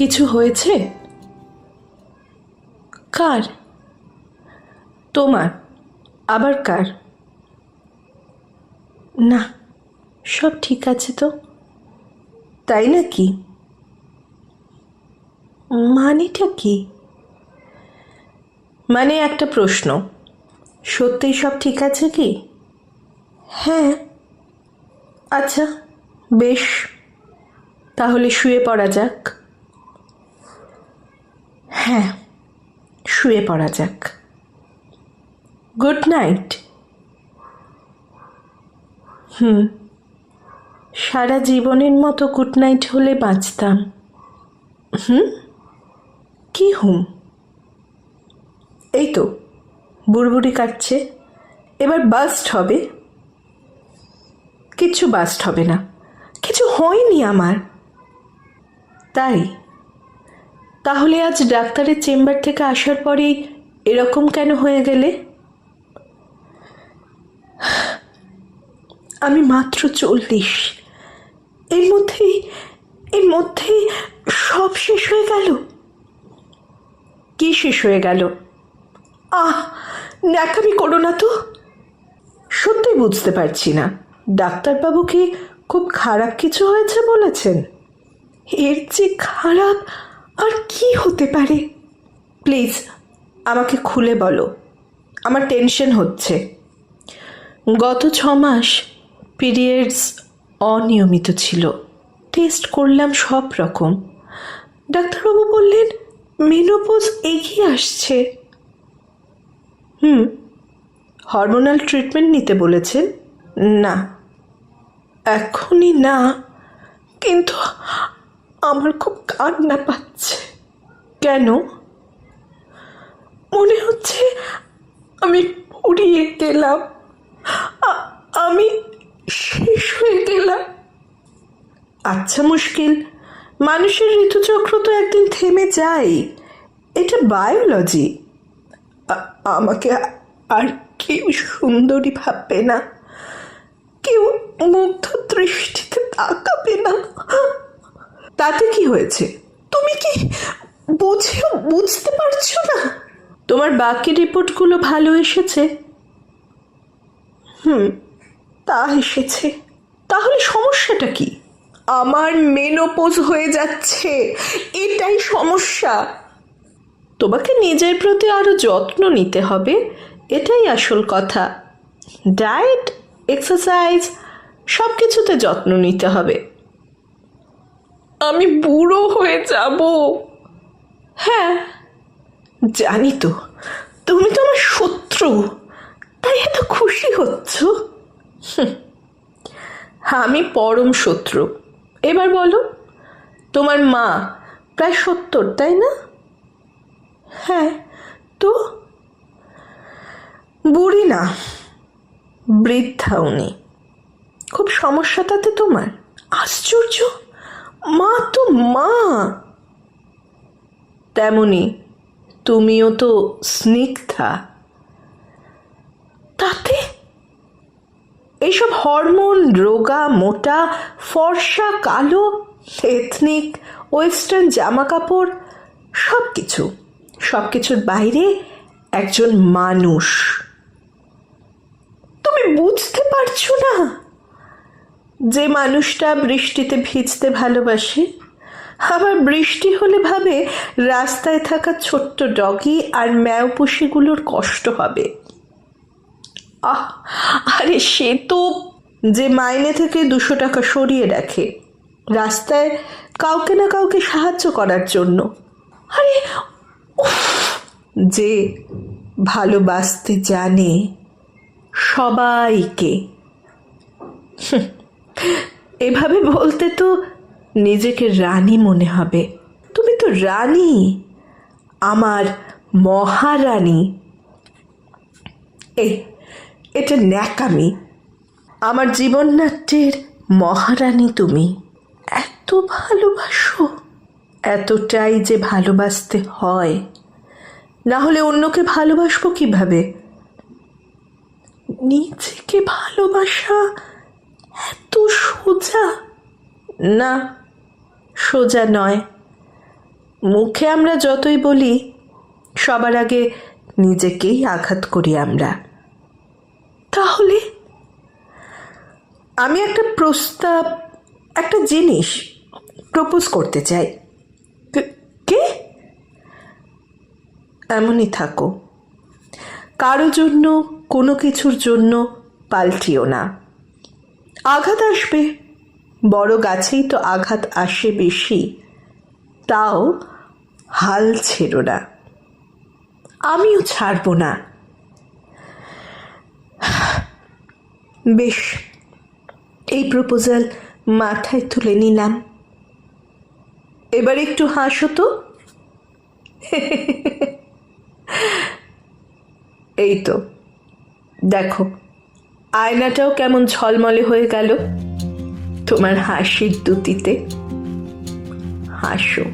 কিছু হয়েছে? কার? তোমার? আবার কার? না, সব ঠিক আছে তো। তাই নাকি? মানেটা কি? মানে একটা প্রশ্ন, সত্যিই সব ঠিক আছে কি? হ্যাঁ। আচ্ছা, বেশ, তাহলে শুয়ে পড়া যাক। হ্যাঁ, শুয়ে পড়া যাক। Good night. সারা জীবনের মতো গুড নাইট হলে বাঁচতাম। কি হুম? এই তো বুড়বুড়ি কাটছে, এবার বাস্ট হবে। কিচ্ছু বাস্ট হবে না, কিছু হয়নি আমার। তাই? তাহলে আজ ডাক্তারের চেম্বার থেকে আসার পরেই এরকম কেন হয়ে গেলে? আমি মাত্র 40, এর মধ্যেই সব শেষ হয়ে গেল। কি শেষ হয়ে গেল? ন্যাকামি করো না তো। সত্যি বুঝতে পারছি না, ডাক্তারবাবু কি খুব খারাপ কিছু হয়েছে বলেছেন? এর যে খারাপ আর কি হতে পারে? প্লিজ আমাকে খুলে বলো, আমার টেনশন হচ্ছে। গত 6 মাস পিরিয়ডস অনিয়মিত ছিল, টেস্ট করলাম সব রকম। ডাক্তারবাবু বললেন মেনোপজ এগিয়ে আসছে। হরমোনাল ট্রিটমেন্ট নিতে বলেছেন? না, এখনই না, কিন্তু আমার খুব কান্না পাচ্ছে। কেন? মনে হচ্ছে আমি ফুরিয়ে গেলাম, আমি শেষ হয়ে গেলাম। আচ্ছা মুশকিল, মানুষের ঋতুচক্র তো একদিন থেমে যায়, এটা বায়োলজি। আমাকে আর কেউ সুন্দরী ভাববে না, কেউ মুগ্ধ দৃষ্টিতে তাকাবে না। তাতে কি হয়েছে? তুমি কি বুঝতে পারছো না? তোমার বাকি রিপোর্টগুলো ভালো এসেছে? তা এসেছে। তাহলে সমস্যাটা কি? আমার মেনোপজ হয়ে যাচ্ছে, এটাই সমস্যা। তোমাকে নিজের প্রতি আরো যত্ন নিতে হবে, এটাই আসল কথা। ডায়েট, এক্সারসাইজ সব কিছুতে যত্ন নিতে হবে। আমি বুড়ো হয়ে যাব। হ্যাঁ জানি তো, তুমি তো আমার শত্রু, তাই এত খুশি হচ্ছ। আমি পরম শত্রু। এবার বলো, তোমার মা প্রায় 70, তাই না? হ্যাঁ, তো বুড়ি না, বৃদ্ধা উনি। খুব সমস্যা তাতে তোমার? আশ্চর্য, মা তো মা। তেমনি তুমিও তো স্নিগ্ধা। তাতে এইসব হরমোন, রোগা, মোটা, ফর্সা, কালো, এথনিক, ওয়েস্টার্ন জামা কাপড়, সব কিছুর বাইরে একজন মানুষ। তুমি বুঝতে পারছো না? যে মানুষটা বৃষ্টিতে ভিজতে ভালোবাসে, আবার বৃষ্টি হলে ভাবে রাস্তায় থাকা ছোট্ট ডগি আর ম্যাওপুষিগুলোর কষ্ট হবে। আরে সে তো যে মাইনে থেকে 200 টাকা সরিয়ে রাখে রাস্তায় কাউকে না কাউকে সাহায্য করার জন্য। আরে যে ভালোবাসতে জানে সবাইকে। এভাবে বলতে তো নিজেকে রানী মনে হবে। তুমি তো রানী, আমার মহারানী। এটা ন্যাকামি। আমার জীবননাট্যের মহারানী তুমি। এত ভালোবাসো, এতটাই যে ভালোবাসতে হয়, না হলে অন্যকে ভালোবাসবো কিভাবে? নিজেকে ভালোবাসা এত সোজা না, সোজা নয়। মুখে আমরা যতই বলি, সবার আগে নিজেকেই আঘাত করি আমরা। তাহলে আমি একটা প্রস্তাব, একটা জিনিস প্রপোজ করতে চাই। কে? এমনই থাকো, কারো জন্য, কোনো কিছুর জন্য পাল্টিও না। আঘাত আসবে, বড় গাছেই তো আঘাত আসে বেশি, তাও হাল ছেড়ো না। আমিও ছাড়ব না। বেশ, এই প্রপোজাল মাথায় তুলে নিলাম। এবার একটু হাসো তো। এই তো দেখো, আয়নাটাও কেমন ঝলমলে হয়ে গেল তোমার হাসির দ্যুতিতে। হাসো।